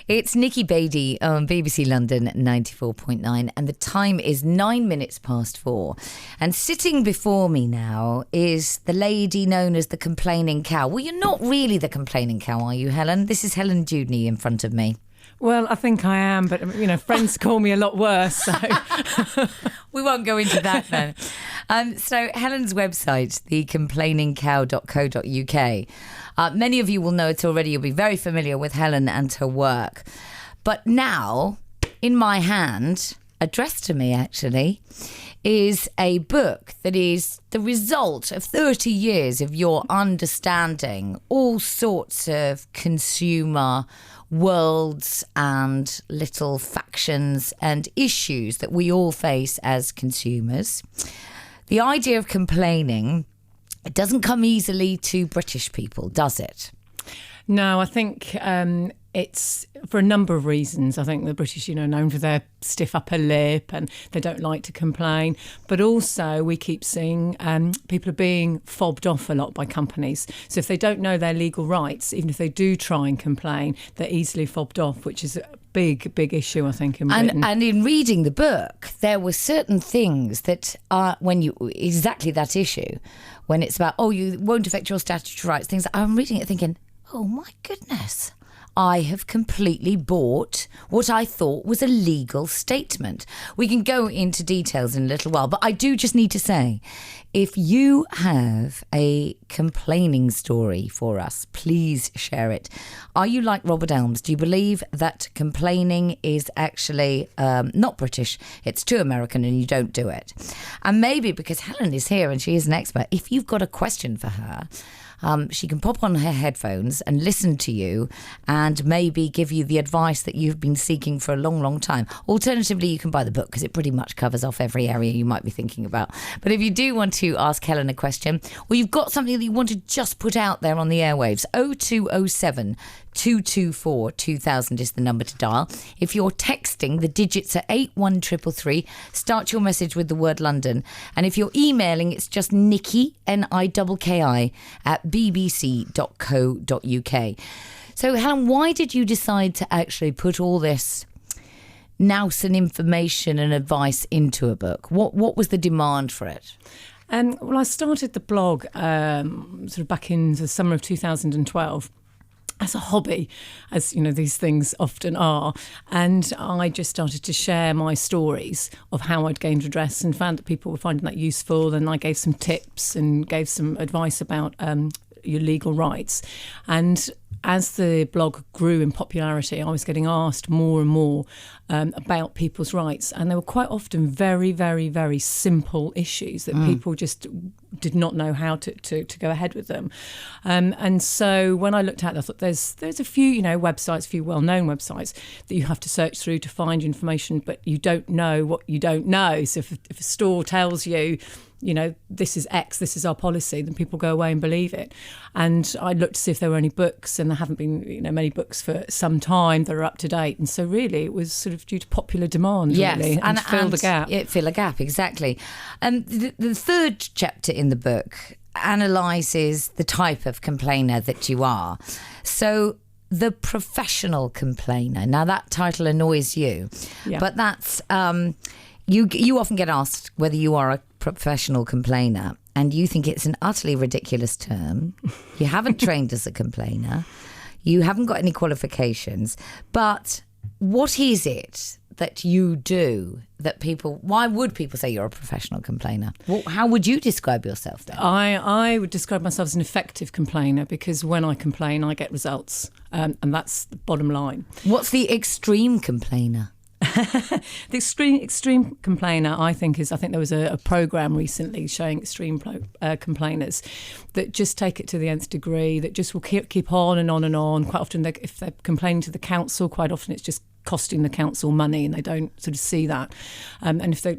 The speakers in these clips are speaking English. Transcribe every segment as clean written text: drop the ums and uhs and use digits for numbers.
It's Nikki Bedi on BBC London 94.9, and the time is 9 minutes past 4. And sitting before me now is the lady known as the complaining cow. Well, you're not really the complaining cow, are you, Helen? This is Helen Dewdney in front of me. Well, I think I am, but, friends call me a lot worse, so... We won't go into that then. So Helen's website, thecomplainingcow.co.uk. Many of you will know it already. You'll be very familiar with Helen and her work. But now, in my hand, addressed to me actually, is a book that is the result of 30 years of your understanding all sorts of consumer worlds and little factions and issues that we all face as consumers. The idea of complaining, it doesn't come easily to British people, does it? No, I think it's for a number of reasons. I think the British, are known for their stiff upper lip and they don't like to complain. But also we keep seeing people are being fobbed off a lot by companies. So if they don't know their legal rights, even if they do try and complain, they're easily fobbed off, which is a big issue, I think, in Britain. And in reading the book, there were certain things that are, exactly that issue, when it's about, you won't affect your statutory rights, things, I'm reading it thinking, oh my goodness, I have completely bought what I thought was a legal statement. We can go into details in a little while, but I do just need to say, if you have a complaining story for us, please share it. Are you like Robert Elms? Do you believe that complaining is actually not British, it's too American and you don't do it? And maybe because Helen is here and she is an expert, if you've got a question for her, she can pop on her headphones and listen to you and maybe give you the advice that you've been seeking for a long, long time. Alternatively, you can buy the book because it pretty much covers off every area you might be thinking about. But if you do want to ask Helen a question, or you've got something that you want to just put out there on the airwaves, 0207 224 2000 is the number to dial. If you're texting, the digits are 81333. Start your message with the word London. And if you're emailing, it's just Nikki, Nikki, at bbc.co.uk. So, Helen, why did you decide to actually put all this nous and information and advice into a book? What was the demand for it? Well, I started the blog sort of back in the summer of 2012. As a hobby, as these things often are, and I just started to share my stories of how I'd gained redress and found that people were finding that useful. And I gave some tips and gave some advice about your legal rights. And as the blog grew in popularity, I was getting asked more and more about people's rights, and they were quite often very, very, very simple issues that people just did not know how to go ahead with them. And so when I looked at it, I thought there's a few websites, a few well-known websites that you have to search through to find information, but you don't know what you don't know. So if a store tells you, this is X, this is our policy, then people go away and believe it. And I looked to see if there were any books, and there haven't been, many books for some time that are up to date. And so really it was sort of due to popular demand, really, and to fill the gap. Fill a gap, exactly. The third chapter in the book analyses the type of complainer that you are. So the professional complainer. Now that title annoys you, but that's... You often get asked whether you are a professional complainer, and you think it's an utterly ridiculous term. You haven't trained as a complainer. You haven't got any qualifications. But what is it that you do that why would people say you're a professional complainer? How would you describe yourself then? I would describe myself as an effective complainer, because when I complain, I get results. And that's the bottom line. What's the extreme complainer? The extreme complainer, I think there was a programme recently showing extreme complainers that just take it to the nth degree, that just will keep on and on and on. Quite often, if they're complaining to the council, quite often it's just costing the council money, and they don't sort of see that. And if they're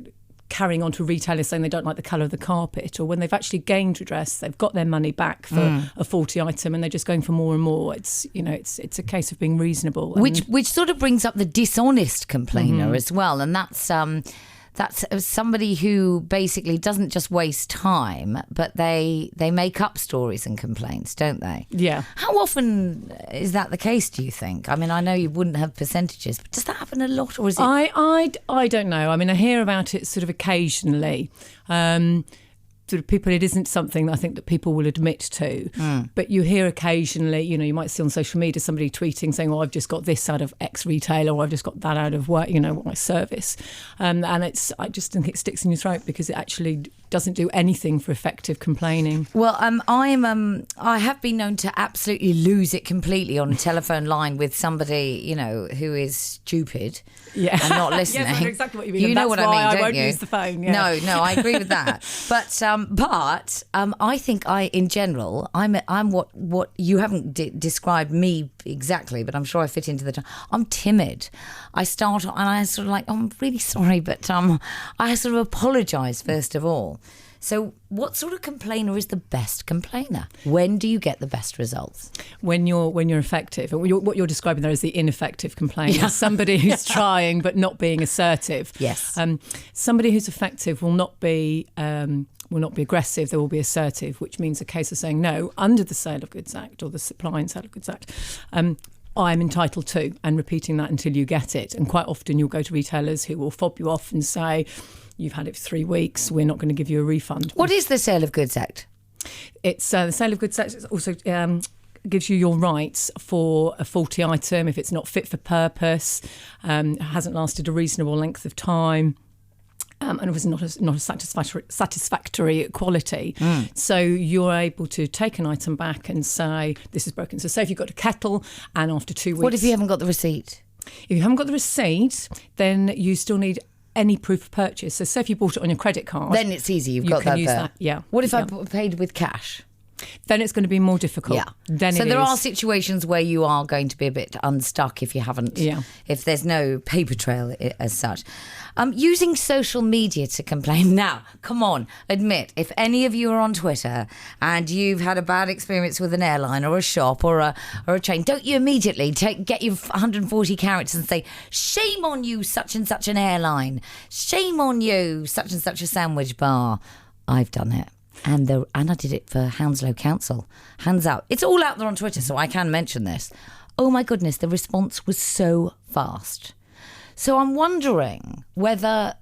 carrying on to retailers saying they don't like the colour of the carpet, or when they've actually gained redress, they've got their money back for a faulty item, and they're just going for more and more. It's it's a case of being reasonable, which sort of brings up the dishonest complainer as well, and that's That's somebody who basically doesn't just waste time, but they make up stories and complaints, don't they? Yeah. How often is that the case, do you think? I mean, I know you wouldn't have percentages, but does that happen a lot, or is it? I don't know. I mean, I hear about it sort of occasionally. Sort of people, it isn't something that I think that people will admit to, but you hear occasionally, you might see on social media somebody tweeting saying, "Oh, I've just got this out of X retailer, or I've just got that out of work, my service," and I just think it sticks in your throat because it actually doesn't do anything for effective complaining. Well, I have been known to absolutely lose it completely on a telephone line with somebody, who is stupid and not listening. Yes, I know exactly what you mean. You know what I mean, don't I won't you? use the phone. Yeah. No, I agree with that. But I think in general, I'm what you haven't described me exactly, but I'm sure I fit into the. I'm timid. I start and I sort of like, I'm really sorry, but I sort of apologise first of all. So what sort of complainer is the best complainer? When do you get the best results? When you're effective. What you're describing there is the ineffective complainer. Yeah. Somebody who's trying but not being assertive. Yes. Somebody who's effective will not be aggressive. They will be assertive, which means a case of saying no under the Sale of Goods Act or the Supply and Sale of Goods Act. I'm entitled to, and repeating that until you get it. And quite often you'll go to retailers who will fob you off and say, "You've had it for 3 weeks, we're not going to give you a refund." What is the Sale of Goods Act? It's the Sale of Goods Act also gives you your rights for a faulty item if it's not fit for purpose, hasn't lasted a reasonable length of time. And it was not a satisfactory quality. So you're able to take an item back and say, this is broken. So say if you've got a kettle and after 2 weeks... What if you haven't got the receipt? If you haven't got the receipt, then you still need any proof of purchase. So say if you bought it on your credit card... Then it's easy, you can that use there. that. Yeah. What if I paid with cash? Then it's going to be more difficult. Yeah. So there are situations where you are going to be a bit unstuck if you haven't, if there's no paper trail as such. Using social media to complain. Now, come on, admit, if any of you are on Twitter and you've had a bad experience with an airline or a shop or a chain, don't you immediately get your 140 characters and say, "Shame on you, such and such an airline. Shame on you, such and such a sandwich bar." I've done it. And I did it for Hounslow Council. Hands out. It's all out there on Twitter, so I can mention this. Oh my goodness, the response was so fast. So I'm wondering whether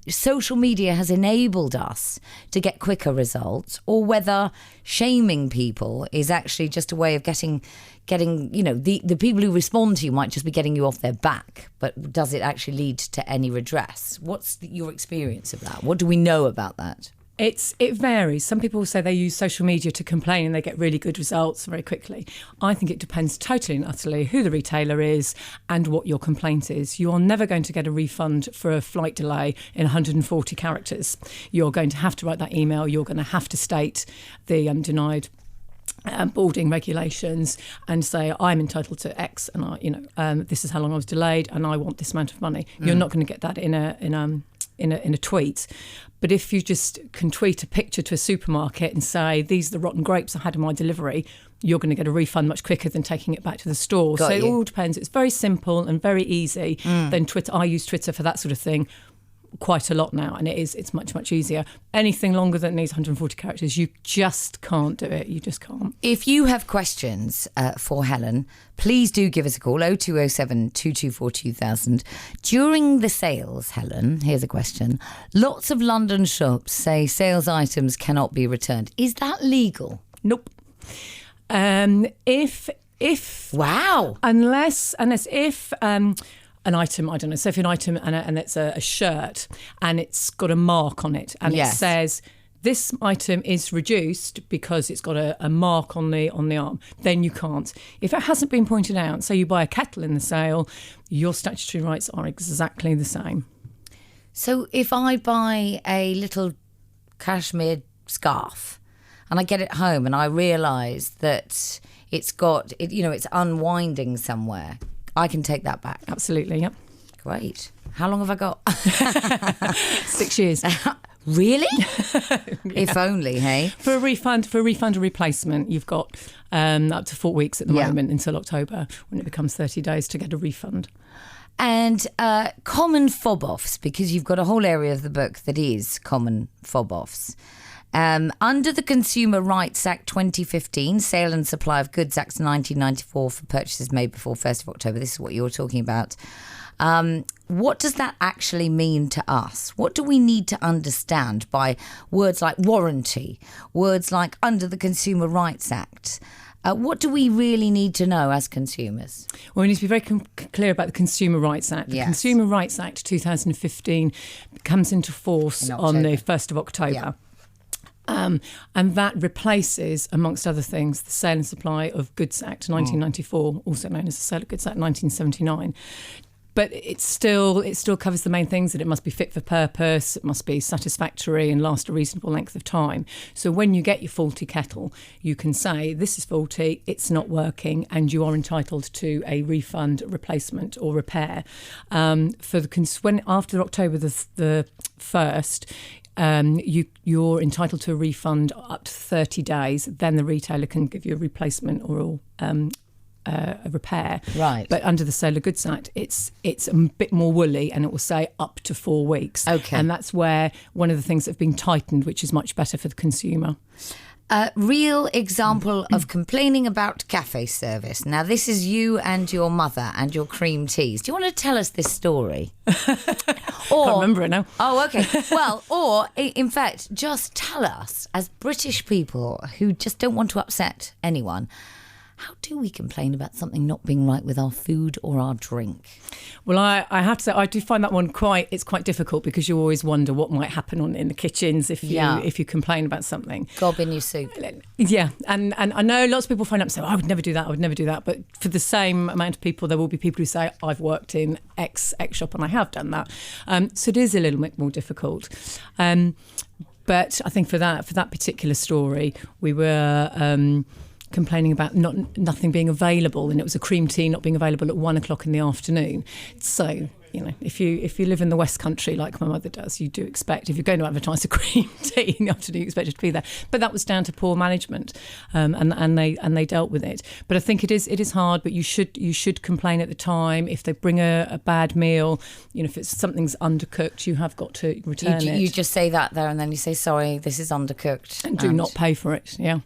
social media has enabled us to get quicker results, or whether shaming people is actually just a way of getting the people who respond to you might just be getting you off their back. But does it actually lead to any redress? What's your experience of that? What do we know about that? It varies. Some people say they use social media to complain and they get really good results very quickly. I think it depends totally and utterly who the retailer is and what your complaint is. You are never going to get a refund for a flight delay in 140 characters. You're going to have to write that email. You're going to have to state the denied boarding regulations and say, I'm entitled to X, and this is how long I was delayed, and I want this amount of money. You're not going to get that in a tweet. But if you just can tweet a picture to a supermarket and say, these are the rotten grapes I had in my delivery, you're going to get a refund much quicker than taking it back to the store. It all depends. It's very simple and very easy. Then Twitter, I use Twitter for that sort of thing quite a lot now, and it's much, much easier. Anything longer than these 140 characters, you just can't do it. You just can't. If you have questions for Helen, please do give us a call, 0207 224 2000. During the sales, Helen, here's a question. Lots of London shops say sales items cannot be returned. Is that legal? Nope. Wow. Unless if an item, I don't know, so if an item and it's a shirt and it's got a mark on it and it says this item is reduced because it's got a mark on the arm, then you can't. If it hasn't been pointed out, say you buy a kettle in the sale, your statutory rights are exactly the same. So if I buy a little cashmere scarf and I get it home and I realise that it's unwinding somewhere, I can take that back. Absolutely, yep. Great. How long have I got? 6 years. Really? If only, hey? For a refund or replacement, you've got up to 4 weeks at the moment until October, when it becomes 30 days to get a refund. And common fob-offs, because you've got a whole area of the book that is common fob-offs. Under the Consumer Rights Act 2015, Sale and Supply of Goods Act 1994 for purchases made before 1st of October, this is what you're talking about. What does that actually mean to us? What do we need to understand by words like warranty, words like under the Consumer Rights Act? What do we really need to know as consumers? Well, we need to be very clear about the Consumer Rights Act. The Consumer Rights Act 2015 comes into force on the 1st of October. Yeah. And that replaces, amongst other things, the Sale and Supply of Goods Act 1994, also known as the Sale of Goods Act 1979. But it still covers the main things, that it must be fit for purpose, it must be satisfactory and last a reasonable length of time. So when you get your faulty kettle, you can say, this is faulty, it's not working, and you are entitled to a refund, replacement or repair. After October the 1st, you're entitled to a refund up to 30 days. Then the retailer can give you a replacement or a repair. Right. But under the Sale of Goods Act, it's a bit more woolly, and it will say up to 4 weeks. Okay. And that's where one of the things that have been tightened, which is much better for the consumer. Real example of complaining about cafe service. Now, this is you and your mother and your cream teas. Do you want to tell us this story? Can't remember it now. Oh, okay. Well, or in fact, just tell us, as British people who just don't want to upset anyone, how do we complain about something not being right with our food or our drink? Well, I have to say, I do find that one quite difficult, because you always wonder what might happen in the kitchens if you complain about something. Gob in your soup. Yeah, and I know lots of people find out and say, I would never do that. But for the same amount of people, there will be people who say, I've worked in X shop and I have done that. So it is a little bit more difficult. But I think for that particular story, we were complaining about nothing being available, and it was a cream tea not being available at 1 o'clock in the afternoon. So, if you live in the West Country like my mother does, you do expect, if you're going to advertise a cream tea in the afternoon, you expect it to be there. But that was down to poor management, and they dealt with it. But I think it is hard. But you should complain at the time if they bring a bad meal. If something's undercooked, you have got to return it. You just say that there, and then you say, sorry, this is undercooked, and do not pay for it. Yeah.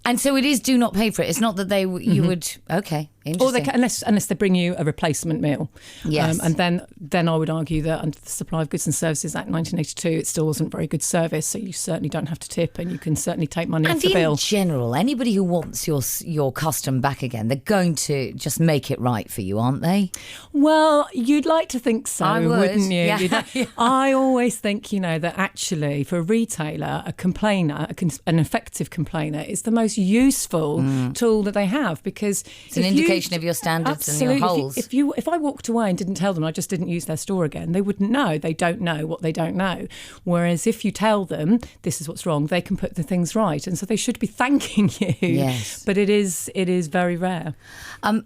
And so it is do not pay for it. It's not that you would, okay, interesting. Or they can, unless they bring you a replacement meal. Yes. And then I would argue that under the Supply of Goods and Services Act 1982, it still wasn't very good service, so you certainly don't have to tip, and you can certainly take money off the bill. And in general, anybody who wants your custom back again, they're going to just make it right for you, aren't they? Well, you'd like to think so, I would. Wouldn't you? Yeah. I always think, that actually for a retailer, a complainer, an effective complainer is the most useful tool that they have, because it's an indication of your standards and your holes. If I walked away and didn't tell them I just didn't use their store again, they wouldn't know. They don't know what they don't know. Whereas if you tell them this is what's wrong, they can put the things right, and so they should be thanking you. Yes. But it is very rare.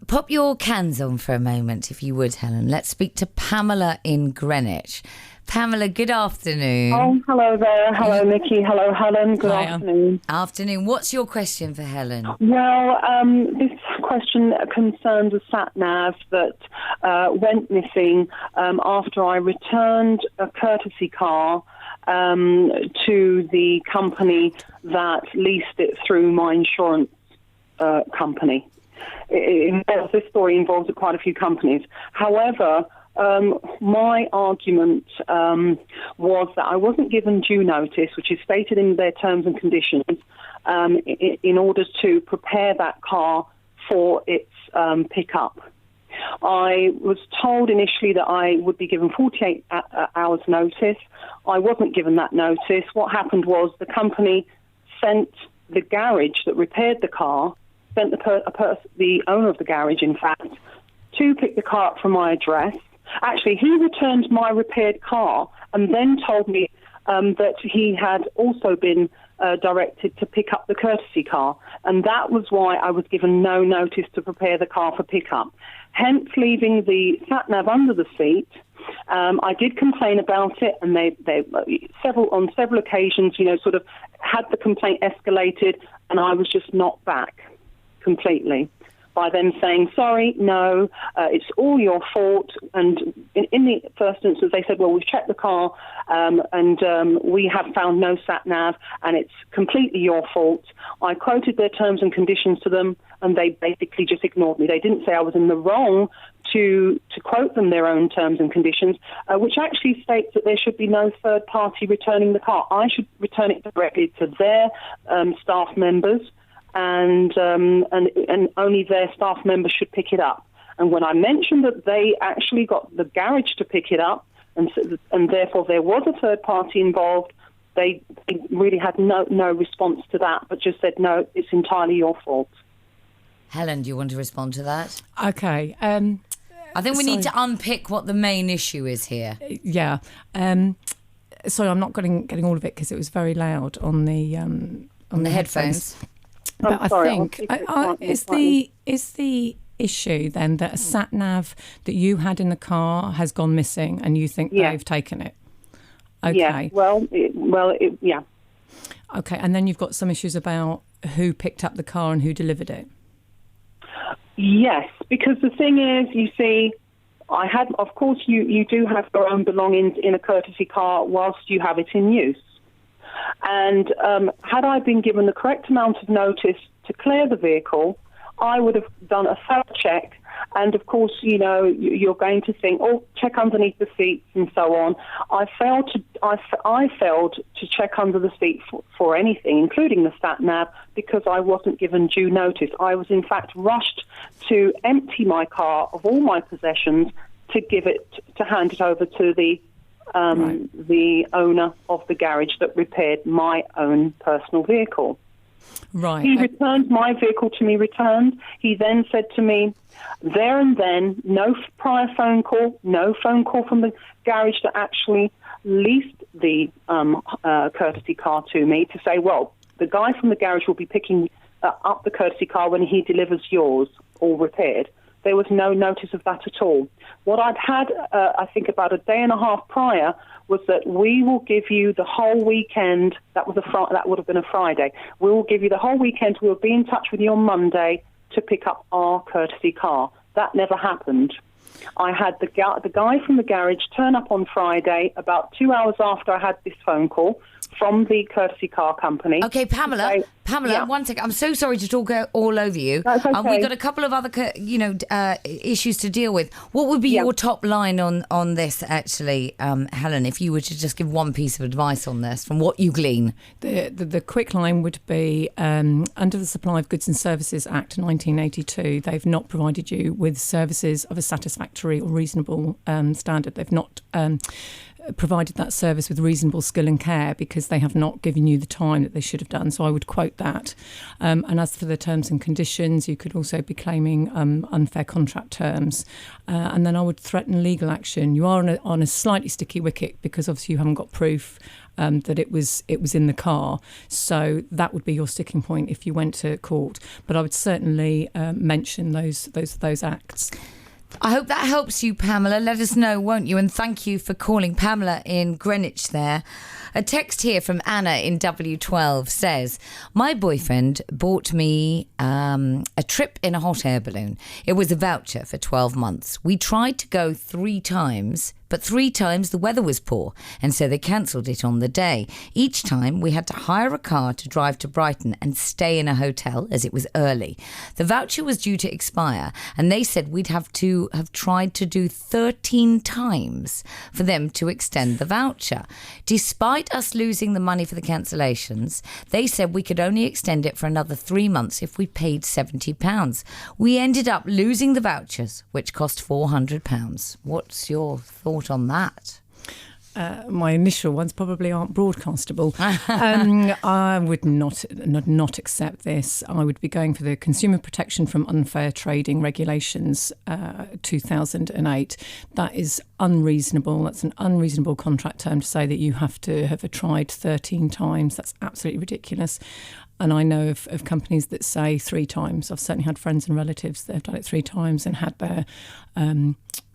Pop your cans on for a moment, if you would, Helen. Let's speak to Pamela in Greenwich. Pamela, good afternoon. Oh, hello there. Hello, Nikki. Hello, Helen. Good afternoon. Afternoon. What's your question for Helen? Well, this question concerns a sat-nav that went missing after I returned a courtesy car to the company that leased it through my insurance company. This story involves quite a few companies. However, my argument was that I wasn't given due notice, which is stated in their terms and conditions, in order to prepare that car for its pickup. I was told initially that I would be given 48 hours notice. I wasn't given that notice. What happened was the company sent the garage that repaired the car, sent the owner of the garage, in fact, to pick the car up from my address. Actually, he returned my repaired car and then told me that he had also been directed to pick up the courtesy car. And that was why I was given no notice to prepare the car for pickup. Hence, leaving the sat-nav under the seat. I did complain about it, and they on several occasions, sort of had the complaint escalated, and I was just knocked back completely. by them saying, sorry, no, it's all your fault. And in the first instance, they said, well, we've checked the car and we have found no sat-nav and it's completely your fault. I quoted their terms and conditions to them and they basically just ignored me. They didn't say I was in the wrong to quote them their own terms and conditions, which actually states that there should be no third party returning the car. I should return it directly to their staff members, and only their staff members should pick it up. And when I mentioned that they actually got the garage to pick it up, and therefore there was a third party involved, they really had no response to that, but just said, no, it's entirely your fault. Helen, do you want to respond to that? Okay. I think we need to unpick what the main issue is here. Yeah. Sorry, I'm not getting all of it because it was very loud on the headphones. But sorry, I think is the issue then that a sat nav that you had in the car has gone missing and you think they've taken it? Okay. Yeah. Yeah. Okay, and then you've got some issues about who picked up the car and who delivered it. Yes, because the thing is, you see, of course, you do have your own belongings in a courtesy car whilst you have it in use. And had I been given the correct amount of notice to clear the vehicle, I would have done a thorough check. And of course, you're going to think, check underneath the seats and so on. I failed to check under the seat for anything, including the sat nav, because I wasn't given due notice. I was in fact rushed to empty my car of all my possessions to hand it over to the owner of the garage that repaired my own personal vehicle. Right. He returned my vehicle to me returned. He then said to me, there and then, no prior phone call, no phone call from the garage that actually leased the courtesy car to me to say, well, the guy from the garage will be picking up the courtesy car when he delivers yours, all repaired. There was no notice of that at all. What I'd had, I think about a day and a half prior, was that we will give you the whole weekend. That would have been a Friday. We will give you the whole weekend. We'll be in touch with you on Monday to pick up our courtesy car. That never happened. I had the guy from the garage turn up on Friday about 2 hours after I had this phone call from the courtesy car company. Okay, Pamela, yeah. 1 second. I'm so sorry to talk all over you. That's okay. We've got a couple of other, issues to deal with. What would be your top line on this, actually, Helen, if you were to just give one piece of advice on this from what you glean? The quick line would be, under the Supply of Goods and Services Act 1982, they've not provided you with services of a satisfactory or reasonable standard. They've not provided that service with reasonable skill and care because they have not given you the time that they should have done. So I would quote that. And as for the terms and conditions, you could also be claiming unfair contract terms. And then I would threaten legal action. You are on a slightly sticky wicket because obviously you haven't got proof that it was in the car. So that would be your sticking point if you went to court. But I would certainly mention those acts. I hope that helps you, Pamela. Let us know, won't you? And thank you for calling. Pamela in Greenwich there. A text here from Anna in W12 says, my boyfriend bought me a trip in a hot air balloon. It was a voucher for 12 months. We tried to go 3 times, but 3 times the weather was poor, and so they cancelled it on the day. Each time we had to hire a car to drive to Brighton and stay in a hotel as it was early. The voucher was due to expire, and they said we'd have to have tried to do 13 times for them to extend the voucher. Despite us losing the money for the cancellations, they said we could only extend it for another 3 months if we paid £70. We ended up losing the vouchers, which cost £400. What's your thought on that? My initial ones probably aren't broadcastable. I would not accept this. I would be going for the Consumer Protection from Unfair Trading Regulations 2008. That is unreasonable. That's an unreasonable contract term to say that you have to have tried 13 times. That's absolutely ridiculous. And I know of companies that say 3 times. I've certainly had friends and relatives that have done it 3 times and had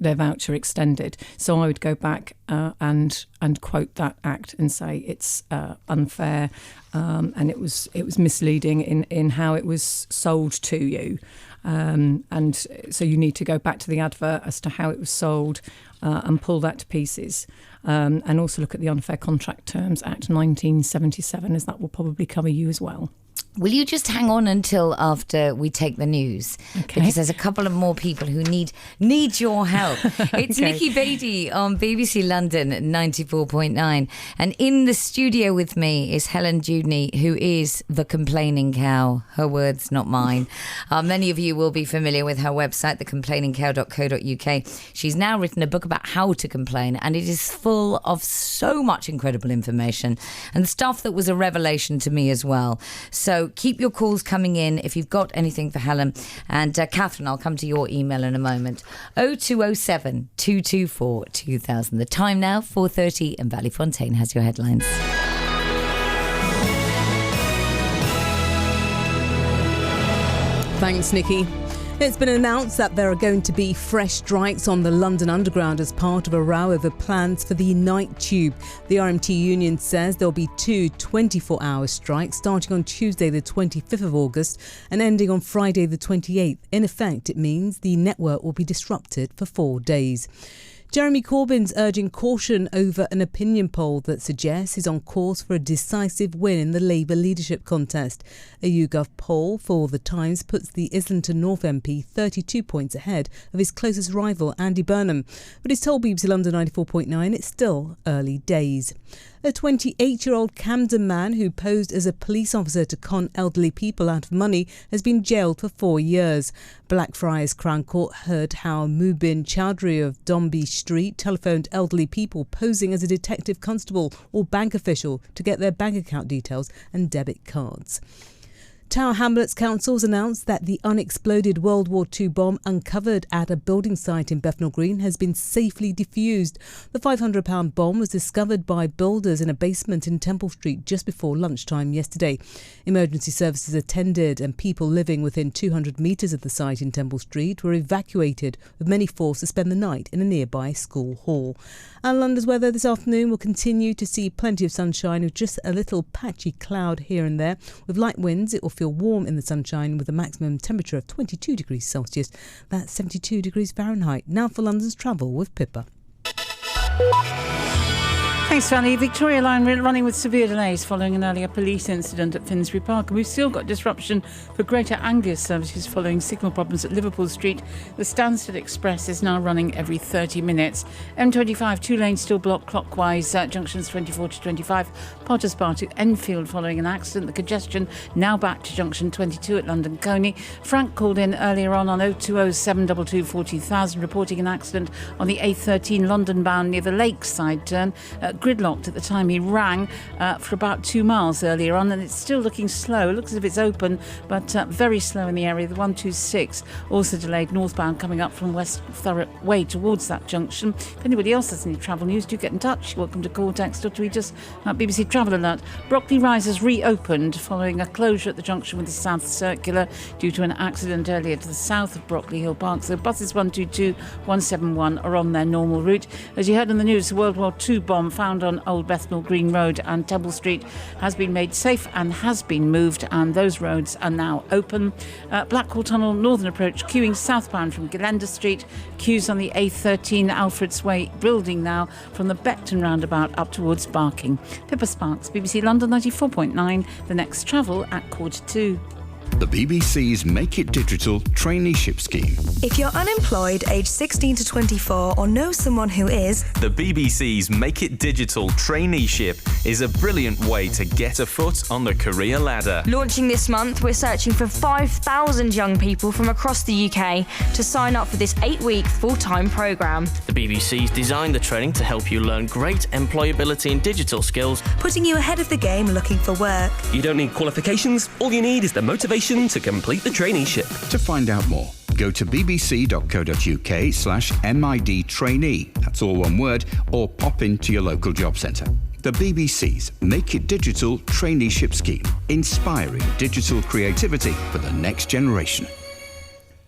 their voucher extended. So I would go back and quote that act and say it's unfair, and it was misleading in how it was sold to you. And so you need to go back to the advert as to how it was sold and pull that to pieces. And also look at the Unfair Contract Terms Act 1977, as that will probably cover you as well. Will you just hang on until after we take the news? Okay. Because there's a couple of more people who need your help. It's Okay. Nikki Bedi on BBC London 94.9. And in the studio with me is Helen Dewdney, who is the complaining cow. Her words, not mine. Many of you will be familiar with her website, thecomplainingcow.co.uk. She's now written a book about how to complain, and it is full of so much incredible information and stuff that was a revelation to me as well. So keep your calls coming in if you've got anything for Helen. And Catherine, I'll come to your email in a moment. 0207 224 2000. The time now, 4:30, and Valley Fontaine has your headlines. Thanks, Nikki. It's been announced that there are going to be fresh strikes on the London Underground as part of a row over plans for the night tube. The RMT union says there'll be two 24-hour strikes starting on Tuesday the 25th of August and ending on Friday the 28th. In effect, it means the network will be disrupted for 4 days. Jeremy Corbyn's urging caution over an opinion poll that suggests he's on course for a decisive win in the Labour leadership contest. A YouGov poll for The Times puts the Islington North MP 32 points ahead of his closest rival, Andy Burnham. But he's told BBC London 94.9 it's still early days. A 28-year-old Camden man who posed as a police officer to con elderly people out of money has been jailed for 4 years. Blackfriars Crown Court heard how Mubin Chowdhury of Dombey Street telephoned elderly people posing as a detective constable or bank official to get their bank account details and debit cards. Tower Hamlets Council's announced that the unexploded World War II bomb uncovered at a building site in Bethnal Green has been safely defused. The £500 bomb was discovered by builders in a basement in Temple Street just before lunchtime yesterday. Emergency services attended and people living within 200 metres of the site in Temple Street were evacuated, with many forced to spend the night in a nearby school hall. And London's weather this afternoon will continue to see plenty of sunshine with just a little patchy cloud here and there. With light winds, it will feel warm in the sunshine with a maximum temperature of 22 degrees Celsius. That's 72 degrees Fahrenheit. Now for London's travel with Pippa. Thanks, Fanny. Victoria Line running with severe delays following an earlier police incident at Finsbury Park. And we've still got disruption for Greater Anglia services following signal problems at Liverpool Street. The Stansted Express is now running every 30 minutes. M25, 2 lanes still blocked clockwise, junctions 24 to 25. Potters Bar to Enfield following an accident. The congestion now back to junction 22 at London Coney. Frank called in earlier on 020 722 4000 reporting an accident on the A13 London bound near the Lakeside turn. Gridlocked at the time he rang for about 2 miles earlier on, and it's still looking slow. It looks as if it's open, but very slow in the area. The 126 also delayed northbound coming up from West Thurrock Way towards that junction. If anybody else has any travel news, do get in touch. You're welcome to call, text or tweet us at BBC Travel Alert. Brockley Rise has reopened following a closure at the junction with the South Circular due to an accident earlier to the south of Brockley Hill Park. So buses 122, 171 are on their normal route. As you heard in the news, the World War II bomb found on Old Bethnal Green Road and Temple Street has been made safe and has been moved, and those roads are now open. Blackwall Tunnel Northern Approach queuing southbound from Gillender Street. Queues on the A13 Alfred's Way building now from the Beckton roundabout up towards Barking. Pippa Sparks, BBC London 94.9. The next travel at 2:45. The BBC's Make It Digital traineeship scheme. If you're unemployed, aged 16 to 24, or know someone who is, the BBC's Make It Digital traineeship is a brilliant way to get a foot on the career ladder. Launching this month, we're searching for 5,000 young people from across the UK to sign up for this 8-week full-time programme. The BBC's designed the training to help you learn great employability and digital skills, putting you ahead of the game looking for work. You don't need qualifications. All you need is the motivation to complete the traineeship. To find out more, go to bbc.co.uk/MID trainee. That's all one word, or pop into your local job centre. The BBC's Make It Digital traineeship scheme, inspiring digital creativity for the next generation.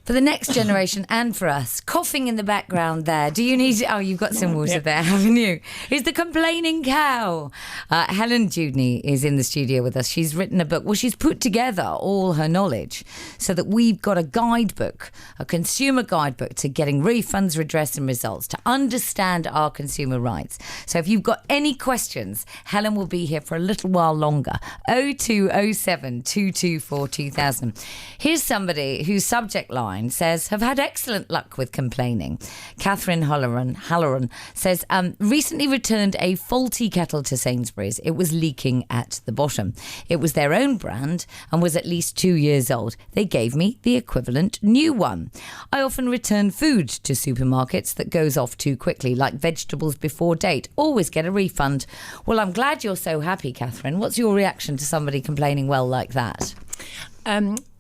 For the next generation and for us, coughing in the background there. Do you need... Oh, you've got some water there, haven't you? Is the complaining cow. Helen Dewdney is in the studio with us. She's written a book. Well, she's put together all her knowledge so that we've got a guidebook, a consumer guidebook to getting refunds, redress and results, to understand our consumer rights. So if you've got any questions, Helen will be here for a little while longer. 0207 224 2000. Here's somebody whose subject line says, have had excellent luck with complaining. Catherine Halloran says, recently returned a faulty kettle to Sainsbury's. It was leaking at the bottom. It was their own brand and was at least 2 years old. They gave me the equivalent new one. I often return food to supermarkets that goes off too quickly, like vegetables before date. Always get a refund. Well, I'm glad you're so happy, Catherine. What's your reaction to somebody complaining well like that?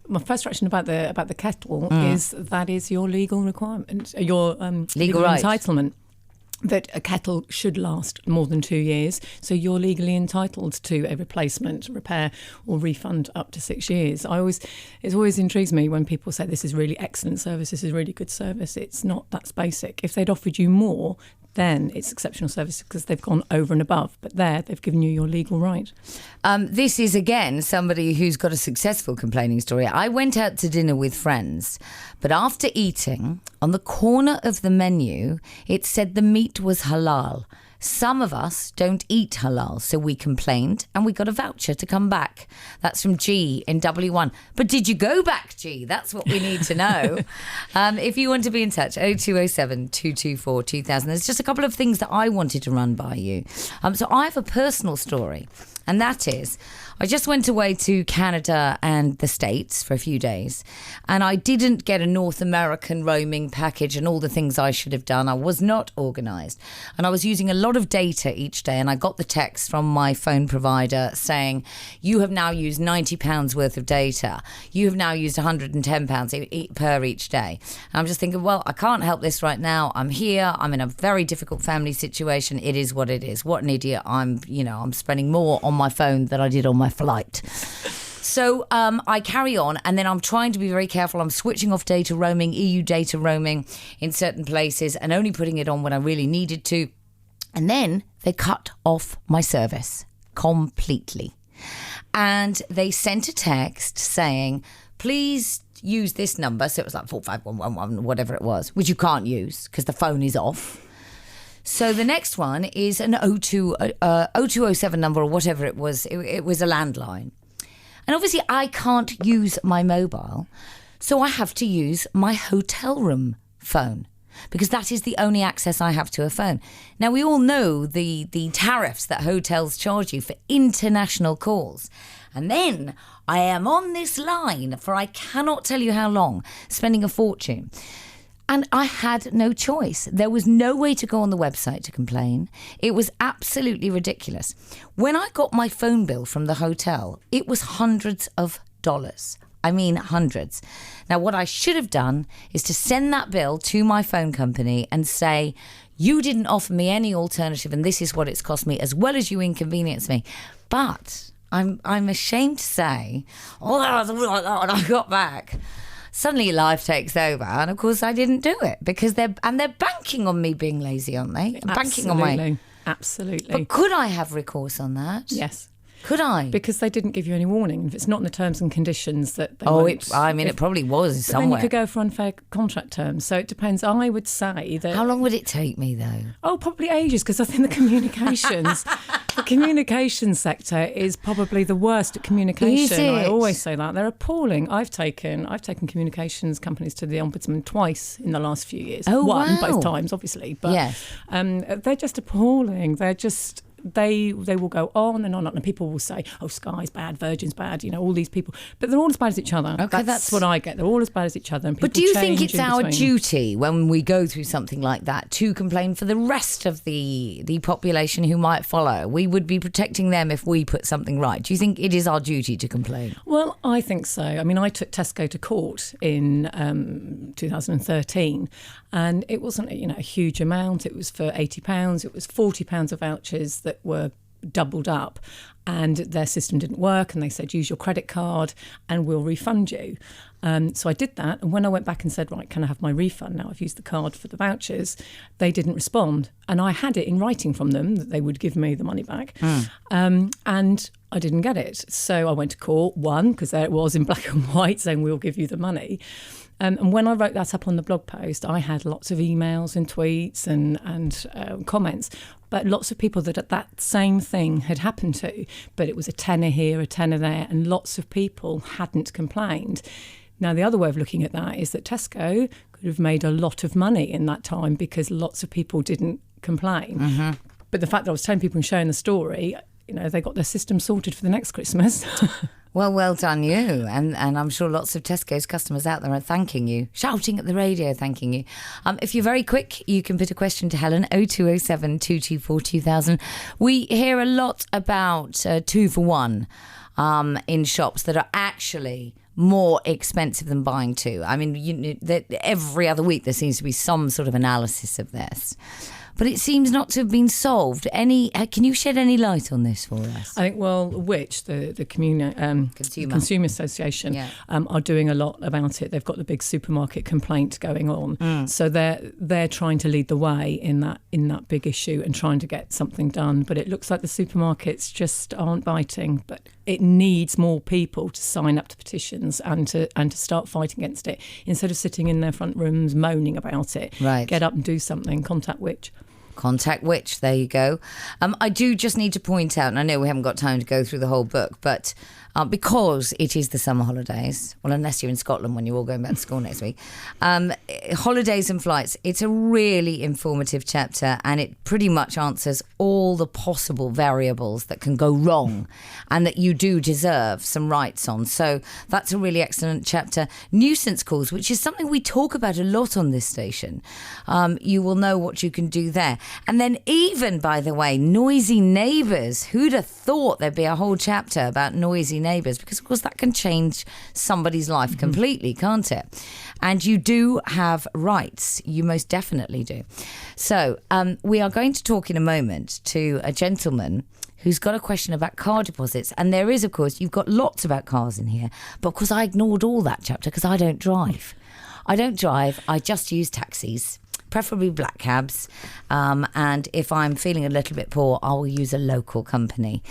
My first reaction about the kettle is that is your legal requirement, your legal right. entitlement. That a kettle should last more than 2 years, so you're legally entitled to a replacement, repair or refund up to 6 years. It always intrigues me when people say this is really excellent service, this is really good service. It's not, that's basic. If they'd offered you more, then it's exceptional service because they've gone over and above. But there, they've given you your legal right. This is, again, somebody who's got a successful complaining story. I went out to dinner with friends, but after eating, on the corner of the menu, it said the meat was halal. Some of us don't eat halal, so we complained and we got a voucher to come back. That's from G in W1. But did you go back, G? That's what we need to know. If you want to be in touch, 0207 224 2000. There's just a couple of things that I wanted to run by you. So I have a personal story, and that is, I just went away to Canada and the States for a few days, and I didn't get a North American roaming package and all the things I should have done. I was not organised, and I was using a lot of data each day, and I got the text from my phone provider saying, you have now used £90 worth of data. You have now used £110 per each day. And I'm just thinking, well, I can't help this right now. I'm here. I'm in a very difficult family situation. It is what it is. What an idiot. I'm spending more on my phone than I did on my flight. So I carry on, and then I'm trying to be very careful. I'm switching off data roaming, EU data roaming in certain places, and only putting it on when I really needed to. And then they cut off my service completely. And they sent a text saying, please use this number. So it was like 45111, whatever it was, which you can't use because the phone is off. So the next one is an 0207 number or whatever it was. It was a landline. And obviously I can't use my mobile, so I have to use my hotel room phone because that is the only access I have to a phone. Now, we all know the tariffs that hotels charge you for international calls. And then I am on this line for I cannot tell you how long, spending a fortune. And I had no choice. There was no way to go on the website to complain. It was absolutely ridiculous. When I got my phone bill from the hotel, it was hundreds of dollars. I mean, hundreds. Now, what I should have done is to send that bill to my phone company and say, you didn't offer me any alternative and this is what it's cost me, as well as you inconvenienced me. But I'm ashamed to say, when I got back, suddenly life takes over, and of course I didn't do it because they're banking on me being lazy, aren't they? Banking on my... Absolutely. But could I have recourse on that? Yes. Could I? Because they didn't give you any warning. If it's not in the terms and conditions that they it probably was somewhere. Then you could go for unfair contract terms. So it depends. I would say that... How long would it take me, though? Oh, probably ages, because I think the communications sector is probably the worst at communication. Is it? I always say that. They're appalling. I've taken communications companies to the Ombudsman twice in the last few years. Oh, One, wow. both times, obviously. But yes. They're just appalling. They're just... They will go on and on, and people will say, oh, Sky's bad, Virgin's bad, all these people. But they're all as bad as each other. Okay, that's what I get. They're all as bad as each other. And but do you think it's our duty when we go through something like that to complain for the rest of the population who might follow? We would be protecting them if we put something right. Do you think it is our duty to complain? Well, I think so. I mean, I took Tesco to court in 2013, and it wasn't a huge amount. It was for £80. It was £40 of vouchers that were doubled up, and their system didn't work, and they said, use your credit card and we'll refund you. So I did that, and when I went back and said, right, can I have my refund now? I've used the card for the vouchers. They didn't respond, and I had it in writing from them that they would give me the money back, and I didn't get it. So I went to court, won, because there it was in black and white saying we'll give you the money. And when I wrote that up on the blog post, I had lots of emails and tweets and comments, but lots of people that same thing had happened to, but it was a tenner here, a tenner there, and lots of people hadn't complained. Now, the other way of looking at that is that Tesco could have made a lot of money in that time because lots of people didn't complain. Mm-hmm. But the fact that I was telling people and sharing the story, they got their system sorted for the next Christmas. Well done you. And I'm sure lots of Tesco's customers out there are thanking you, shouting at the radio, thanking you. If you're very quick, you can put a question to Helen, 0207 224 2000. We hear a lot about 2 for 1 in shops that are actually more expensive than buying two. I mean, every other week there seems to be some sort of analysis of this. But it seems not to have been solved. Can you shed any light on this for us? I think, the Consumer Association are doing a lot about it. They've got the big supermarket complaint going on. So they're trying to lead the way in that big issue and trying to get something done. But it looks like the supermarkets just aren't biting. But it needs more people to sign up to petitions and to start fighting against it instead of sitting in their front rooms moaning about it. Right. Get up and do something. Contact Which. Contact Which, there you go. I do just need to point out, and I know we haven't got time to go through the whole book, but because it is the summer holidays, well, unless you're in Scotland when you're all going back to school next week, holidays and flights, it's a really informative chapter, and it pretty much answers all the possible variables that can go wrong and that you do deserve some rights on. So that's a really excellent chapter. Nuisance calls, which is something we talk about a lot on this station. You will know what you can do there. And then even, by the way, noisy neighbours. Who'd have thought there'd be a whole chapter about noisy neighbours? Because, of course, that can change somebody's life completely, can't it? And you do have rights. You most definitely do. So we are going to talk in a moment to a gentleman who's got a question about car deposits. And there is, of course, you've got lots about cars in here. But, of course, I ignored all that chapter because I don't drive. I just use taxis. Preferably black cabs, and if I'm feeling a little bit poor, I will use a local company.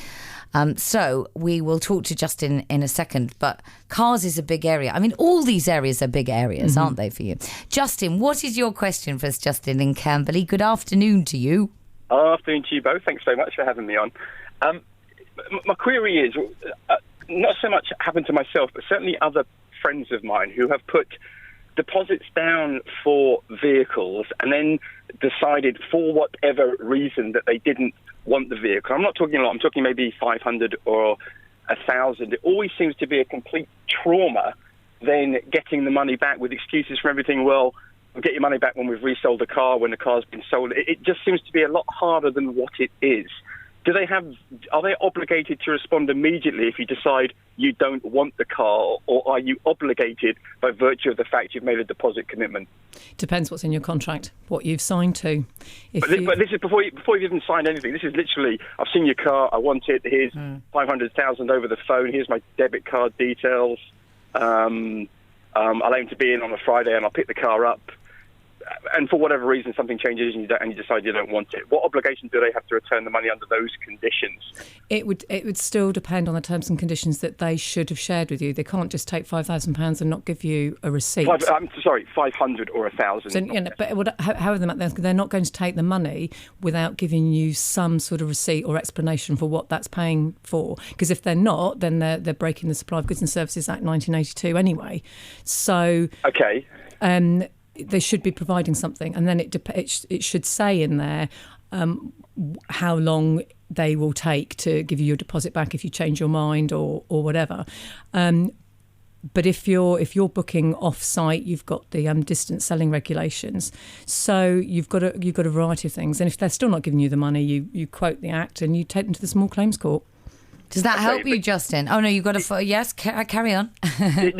So we will talk to Justin in a second, but cars is a big area. I mean, all these areas are big areas, aren't they, for you? Justin, what is your question for us, Justin in Camberley? Good afternoon to you. Afternoon to you both. Thanks very much for having me on. My query is, not so much happened to myself, but certainly other friends of mine who have put deposits down for vehicles and then decided for whatever reason that they didn't want the vehicle. I'm not talking a lot. I'm talking maybe 500 or 1,000. It always seems to be a complete trauma then getting the money back with excuses for everything. Well, we'll get your money back when we've resold the car, when the car's been sold. It just seems to be a lot harder than what it is. Are they obligated to respond immediately if you decide you don't want the car, or are you obligated by virtue of the fact you've made a deposit commitment? Depends what's in your contract, what you've signed to. But this is before you've even signed anything. This is literally, I've seen your car, I want it, here's 500,000 over the phone, here's my debit card details. I'll aim to be in on a Friday and I'll pick the car up. And for whatever reason, something changes and you decide you don't want it. What obligation do they have to return the money under those conditions? It would still depend on the terms and conditions that they should have shared with you. They can't just take £5,000 and not give you a receipt. 500 or 1,000. So, however they're not going to take the money without giving you some sort of receipt or explanation for what that's paying for. Because if they're not, then they're breaking the Supply of Goods and Services Act 1982 anyway. So okay. They should be providing something, and then it should say in there how long they will take to give you your deposit back if you change your mind or whatever. But if you're booking off-site, you've got the distance selling regulations. So you've got a variety of things, and if they're still not giving you the money, you quote the Act and you take them to the small claims court. Does that help you, Justin? Oh no, you've got to. Yes, carry on. The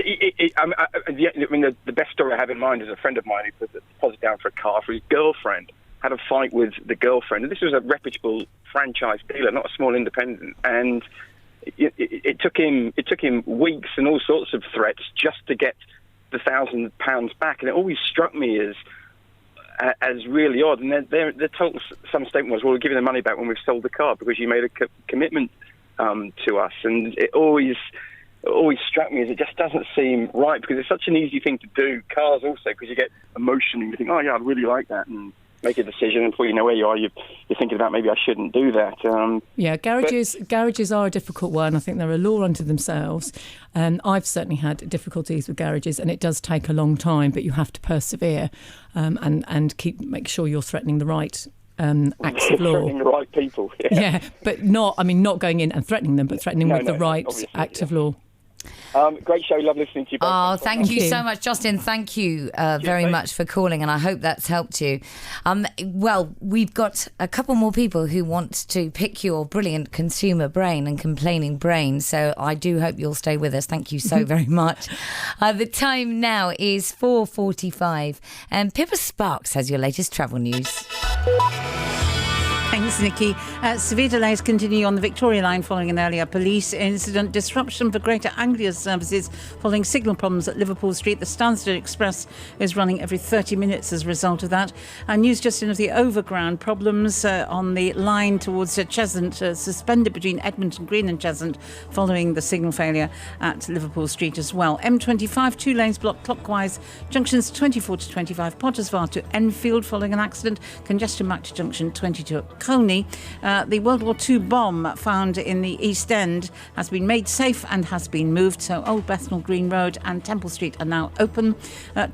best story I have in mind is a friend of mine who put the deposit down for a car for his girlfriend. Had a fight with the girlfriend, and this was a reputable franchise dealer, not a small independent, and it took him weeks and all sorts of threats just to get the £1,000 back, and it always struck me as really odd. And their total some statement was, "Well, we'll give you the money back when we've sold the car because you made a commitment to us." And it always struck me as it just doesn't seem right, because it's such an easy thing to do. Cars also, because you get emotion and you think, "Oh yeah, I'd really like that," and make a decision, and before you know where you are, you're thinking about, maybe I shouldn't do that. Garages are a difficult one. I think they're a law unto themselves. I've certainly had difficulties with garages, and it does take a long time, but you have to persevere and make sure you're threatening the right acts of law. Threatening the right people. Yeah, but not going in and threatening them, but threatening with the right act of law. Great show. Love listening to you both. Oh, thank you so much, Justin. Thank you very much for calling, and I hope that's helped you. Well, we've got a couple more people who want to pick your brilliant consumer brain and complaining brain, so I do hope you'll stay with us. Thank you so very much. The time now is 4:45, and Pippa Sparks has your latest travel news. Thanks, Nikki. Severe delays continue on the Victoria Line following an earlier police incident. Disruption for Greater Anglia services following signal problems at Liverpool Street. The Stansted Express is running every 30 minutes as a result of that. And news just in of the overground problems on the line towards Cheshunt, suspended between Edmonton Green and Cheshunt following the signal failure at Liverpool Street as well. M25, 2 lanes blocked clockwise. Junctions 24 to 25, Pottersvar to Enfield following an accident. Congestion back to junction 22 at Coney. The World War II bomb found in the East End has been made safe and has been moved, so Old Bethnal Green Road and Temple Street are now open.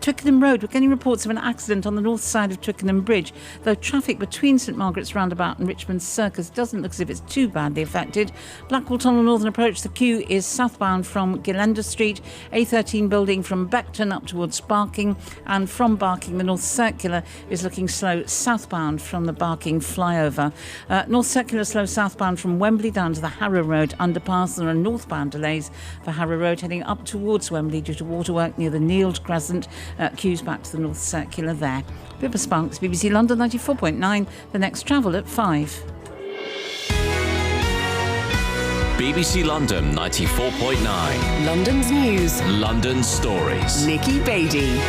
Twickenham Road, we're getting reports of an accident on the north side of Twickenham Bridge, though traffic between St Margaret's Roundabout and Richmond Circus doesn't look as if it's too badly affected. Blackwall Tunnel Northern Approach, the queue is southbound from Gilenda Street, A13 building from Beckton up towards Barking, and from Barking the North Circular is looking slow southbound from the Barking flyover. North Circular slow southbound from Wembley down to the Harrow Road underpass. There are northbound delays for Harrow Road heading up towards Wembley due to waterwork near the Neald Crescent. Queues back to the North Circular there. Pippa Sparks, BBC London 94.9. The next travel at 5. BBC London 94.9. London's news. London's stories. Nikki Bedi.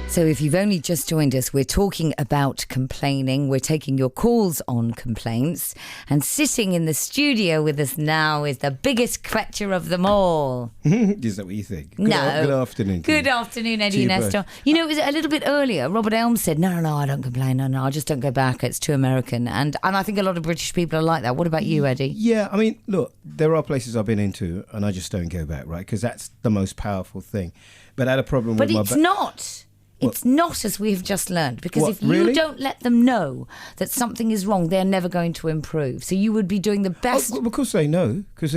So if you've only just joined us, we're talking about complaining. We're taking your calls on complaints. And sitting in the studio with us now is the biggest quetcher of them all. Is that what you think? Good afternoon. Good afternoon, Eddie Nestor. You know, it was a little bit earlier. Robert Elm said, no, I don't complain. No, I just don't go back. It's too American. And I think a lot of British people are like that. What about you, Eddie? Yeah, I mean, look, there are places I've been into and I just don't go back, right? Because that's the most powerful thing. But I had a problem with my... But it's not. It's not, as we've just learned, because if you don't let them know that something is wrong, they're never going to improve. So you would be doing the best. Oh, because they know, because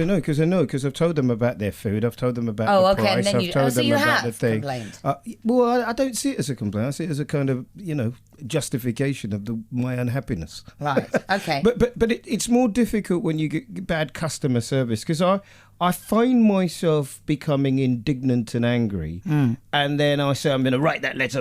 I've told them about their food, I've told them about the price, and then I've told them about the thing. Complained. I don't see it as a complaint. I see it as a kind of, justification of my unhappiness. Right. Okay. But it's more difficult when you get bad customer service, because I find myself becoming indignant and angry, and then I say, I'm going to write that letter,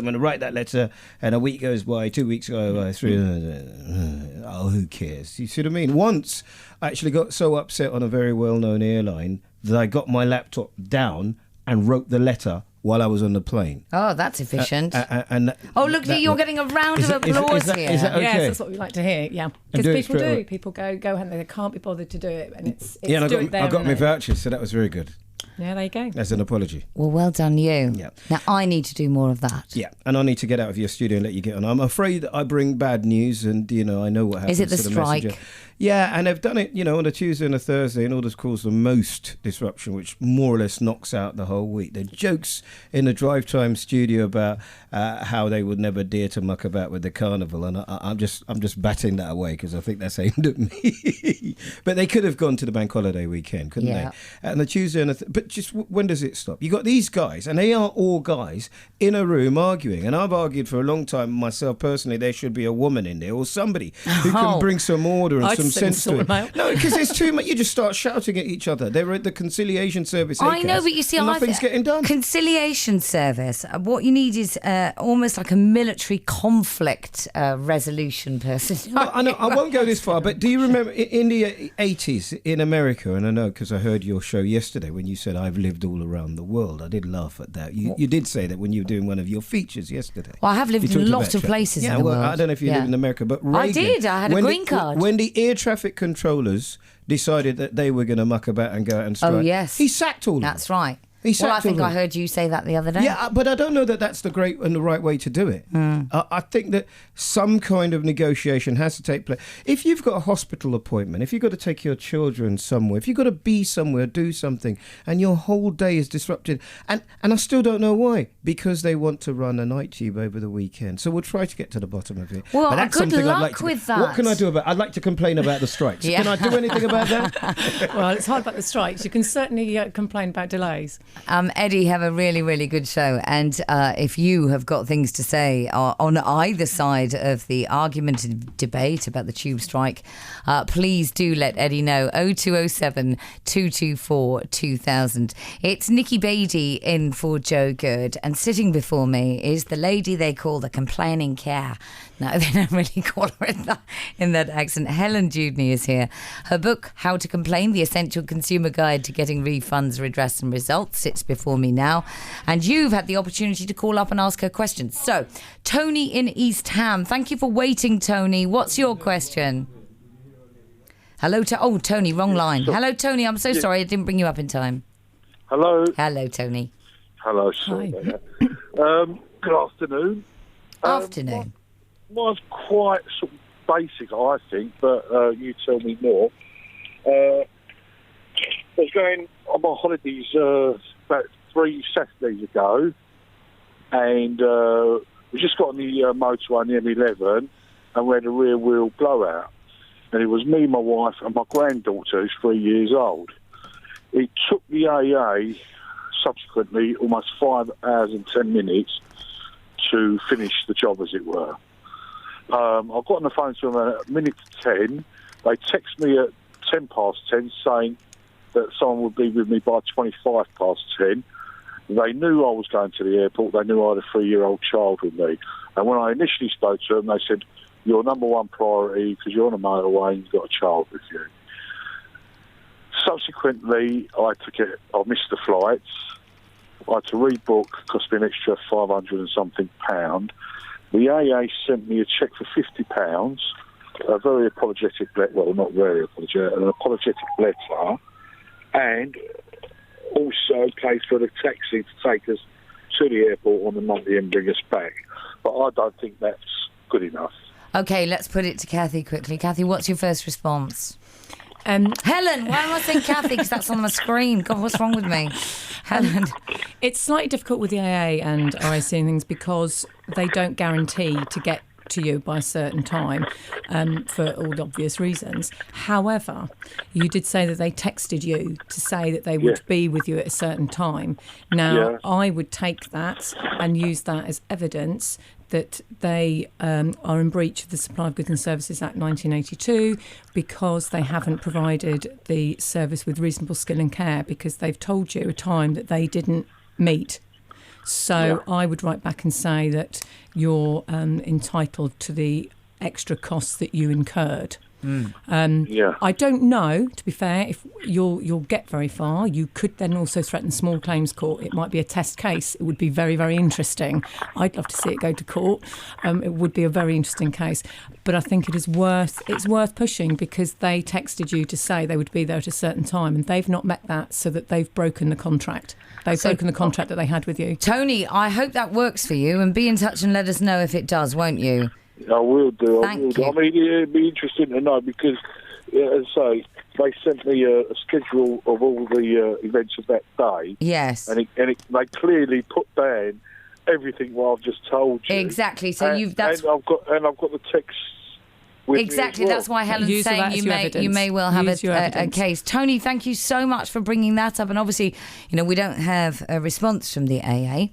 and a week goes by, 2 weeks go by, 3, who cares? You see what I mean? Once I actually got so upset on a very well-known airline that I got my laptop down and wrote the letter while I was on the plane. Oh, that's efficient. Look, you're getting a round of applause here. Is that okay? Yes, that's what we like to hear, yeah. Because people do. People go and they can't be bothered to do it. And it's and I got my vouchers, so that was very good. Yeah, there you go. As an apology. Well done you. Yeah. Now I need to do more of that. Yeah, and I need to get out of your studio and let you get on. I'm afraid I bring bad news, and I know what happens. Is it the strike? Messenger. Yeah, and they've done it, on a Tuesday and a Thursday in order to cause the most disruption, which more or less knocks out the whole week. The jokes in the drive time studio about how they would never dare to muck about with the carnival, and I'm just batting that away because I think that's aimed at me. But they could have gone to the bank holiday weekend, couldn't they? And the Tuesday and but just when does it stop? You got these guys, and they are all guys in a room arguing. And I've argued for a long time myself personally. There should be a woman in there or somebody who can bring some order and some sense to it. No, because there's too much. You just start shouting at each other. They're at the conciliation service. I know, but you see, nothing's getting done. Conciliation service. What you need is almost like a military conflict resolution person. Well, I know, I won't go this far, but do you remember in the 80s in America? And I know because I heard your show yesterday when you said I've lived all around the world. I did laugh at that. You did say that when you were doing one of your features yesterday. Well, I have lived in lots of places in the world. I don't know if you lived in America, but Reagan, I did. I had a green card. When the air traffic controllers decided that they were going to muck about and go out and strike, oh yes, he sacked all of them. That's right. Well, I think I heard you say that the other day. Yeah, but I don't know that that's the great and the right way to do it. I think that some kind of negotiation has to take place. If you've got a hospital appointment, if you've got to take your children somewhere, if you've got to be somewhere, do something, and your whole day is disrupted, and I still don't know why, because they want to run a night tube over the weekend. So we'll try to get to the bottom of it. Well, but that's good something luck I'd like to with that. What can I do about it? I'd like to complain about the strikes. Yeah. Can I do anything about that? Well, it's hard about the strikes. You can certainly complain about delays. Eddie, have a really, really good show. And if you have got things to say on either side of the argumentative debate about the tube strike, please do let Eddie know. 0207 224 2000. It's Nikki Bedi in for Joe Good. And sitting before me is the lady they call the complaining cat. No, they don't really call her in that accent. Helen Dewdney is here. Her book, How to Complain, The Essential Consumer Guide to Getting Refunds, Redress and Results, sits before me now. And you've had the opportunity to call up and ask her questions. So, Tony in East Ham. Thank you for waiting, Tony. What's your question? Hello, Tony, wrong line. Hello, Tony. I'm so sorry I didn't bring you up in time. Hello. Hello, Tony. Hello, sorry about that. Good afternoon. Afternoon. Mine's quite sort of basic, I think, but you tell me more. I was going on my holidays about 3 Saturdays ago, and we just got on the motorway on the M11, and we had a rear wheel blowout. And it was me, my wife, and my granddaughter, who's 3 years old. It took the AA subsequently almost 5 hours and 10 minutes to finish the job, as it were. I got on the phone to them at 10:10. They text me at 10:10 saying that someone would be with me by 10:25. They knew I was going to the airport. They knew I had a 3-year-old child with me. And when I initially spoke to them, they said, "Your number one priority, because you're on a motorway and you've got a child with you." Subsequently, I missed the flights. I had to rebook, cost me an extra 500 and something pound. The AA sent me a cheque for £50, a very apologetic letter, well, not very apologetic, an apologetic letter, and also paid for the taxi to take us to the airport on the Monday and bring us back. But I don't think that's good enough. Okay, let's put it to Kathy quickly. Kathy, what's your first response? Helen, why am I saying Kathy? Because that's on my screen. God, what's wrong with me? Helen. It's slightly difficult with the AA and RIC and things because they don't guarantee to get to you by a certain time for all the obvious reasons. However, you did say that they texted you to say that they would be with you at a certain time. Now, I would take that and use that as evidence that they are in breach of the Supply of Goods and Services Act 1982 because they haven't provided the service with reasonable skill and care because they've told you a time that they didn't meet. So I would write back and say that you're entitled to the extra costs that you incurred. I don't know, to be fair, if you'll get very far. You could then also threaten small claims court. It might be a test case. It would be very, very interesting. I'd love to see it go to court. It would be a very interesting case. But I think it's worth pushing because they texted you to say they would be there at a certain time and they've not met that, so that they've broken the contract. They've broken the contract that they had with you. Tony, I hope that works for you, and be in touch and let us know if it does, won't you? I will do. Thank you. I mean, it'd be interesting to know because, as I say, they sent me a schedule of all the events of that day. Yes. And they clearly put down everything what I've just told you. Exactly. So and I've got the text with exactly. me as well. That's why Helen's Use saying that as you your may evidence. well have Use your a evidence. case. Tony, thank you so much for bringing that up. And obviously, we don't have a response from the AA,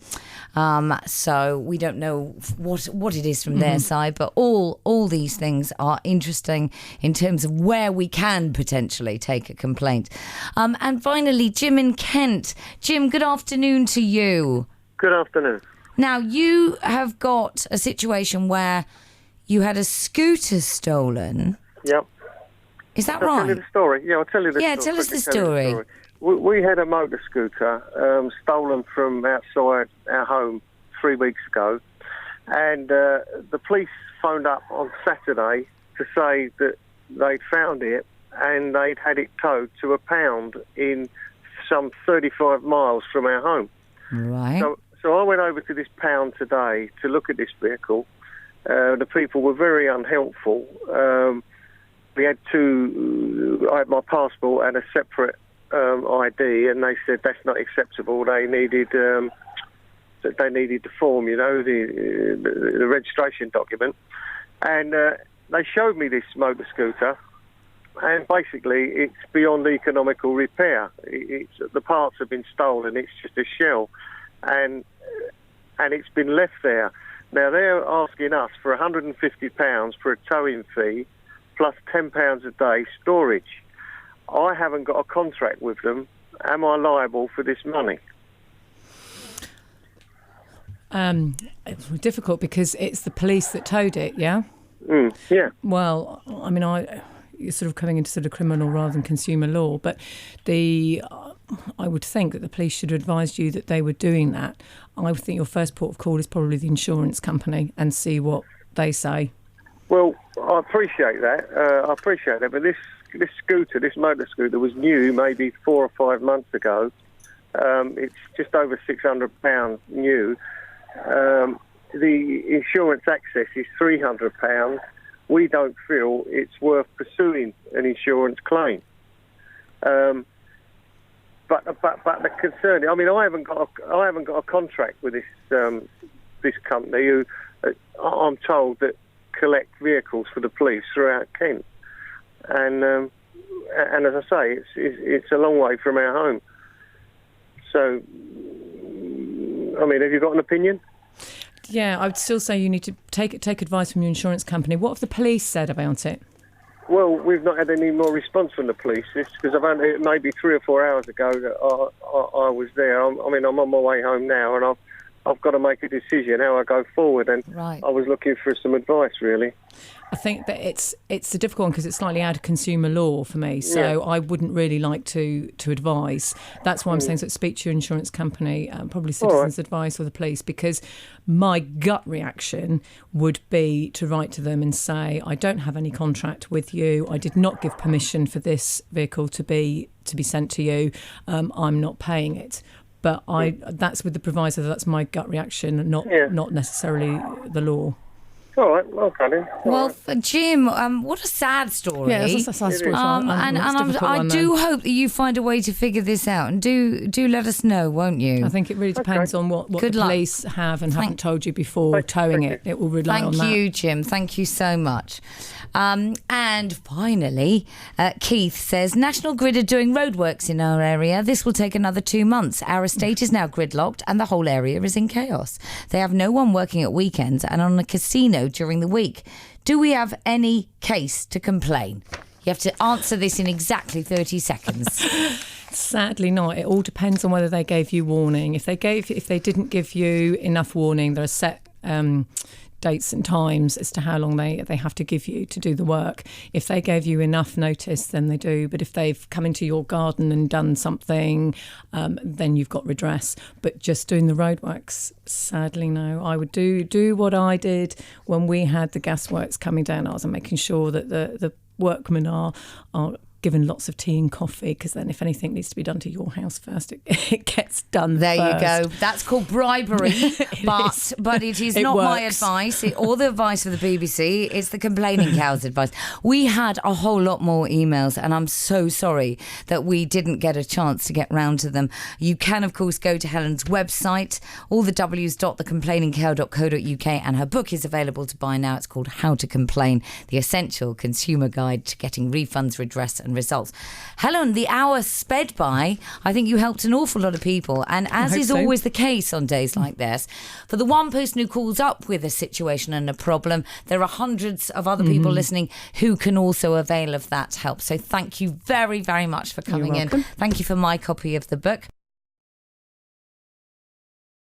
so we don't know what it is from their side. But all these things are interesting in terms of where we can potentially take a complaint. And finally, Jim in Kent. Jim, good afternoon to you. Good afternoon. Now, you have got a situation where you had a scooter stolen. Yep. Is that I'll right? tell you the story. Yeah, I'll tell you the story. Yeah, tell us the Quickly tell you story. We had a motor scooter stolen from outside our home 3 weeks ago, and the police phoned up on Saturday to say that they'd found it and they'd had it towed to a pound in some 35 miles from our home. Right. So I went over to this pound today to look at this vehicle. The people were very unhelpful. We had I had my passport and a separate ID, and they said that's not acceptable. They needed the form, the registration document, and they showed me this motor scooter, and basically it's beyond economical repair. The parts have been stolen. It's just a shell, and it's been left there. Now, they're asking us for £150 for a towing fee plus £10 a day storage. I haven't got a contract with them. Am I liable for this money? It's difficult because it's the police that towed it, yeah? Yeah. Well, I mean, you're sort of coming into sort of criminal rather than consumer law, but I would think that the police should have advised you that they were doing that. I would think your first port of call is probably the insurance company and see what they say. Well, I appreciate that. But this scooter, this motor scooter, was new maybe 4 or 5 months ago. It's just over £600 new. The insurance access is £300. We don't feel it's worth pursuing an insurance claim. But the concern, I mean, I haven't got a contract with this company who I'm told that collect vehicles for the police throughout Kent, and as I say, it's a long way from our home. So, I mean, have you got an opinion? Yeah, I would still say you need to take advice from your insurance company. What have the police said about it? Well, we've not had any more response from the police. It's because maybe 3 or 4 hours ago that I was there. I'm on my way home now, and I've got to make a decision how I go forward. And right. I was looking for some advice, really. I think that it's a difficult one because it's slightly out of consumer law for me. So Yeah. I wouldn't really like to advise. That's why I'm saying speak to your insurance company, probably Citizens Advice or the police, because my gut reaction would be to write to them and say, I don't have any contract with you. I did not give permission for this vehicle to be sent to you. I'm not paying it. But that's with the proviso that that's my gut reaction, not necessarily the law. All right, okay then. Well, Jim, what a sad story. Yeah, it's a sad story. I do hope that you find a way to figure this out, and do let us know, won't you? I think it really depends on what the police have and haven't told you before towing it. It will rely on that. Thank you, Jim. Thank you so much. And finally, Keith says, National Grid are doing roadworks in our area. This will take another 2 months. Our estate is now gridlocked and the whole area is in chaos. They have no one working at weekends and on a casino during the week. Do we have any case to complain? You have to answer this in exactly 30 seconds. Sadly not. It all depends on whether they gave you warning. If they didn't give you enough warning, there are set dates and times as to how long they have to give you to do the work. If they gave you enough notice, then they do. But if they've come into your garden and done something, then you've got redress. But just doing the roadworks, sadly no. I would do what I did when we had the gasworks coming down. I was making sure that the workmen are given lots of tea and coffee, because then if anything needs to be done to your house first, it gets done There first. you go. That's called bribery, but it is not my advice or the advice of the BBC. It's the complaining cow's advice. We had a whole lot more emails, and I'm so sorry that we didn't get a chance to get round to them. You can, of course, go to Helen's website, allthews.thecomplainingcow.co.uk, and her book is available to buy now. It's called How to Complain, the Essential Consumer Guide to Getting Refunds, Redress and Results. Helen, the hour sped by. I think you helped an awful lot of people, and as is always the case on days like this, for the one person who calls up with a situation and a problem, there are hundreds of other people listening who can also avail of that help. So thank you very, very much for coming in. Thank you for my copy of the book.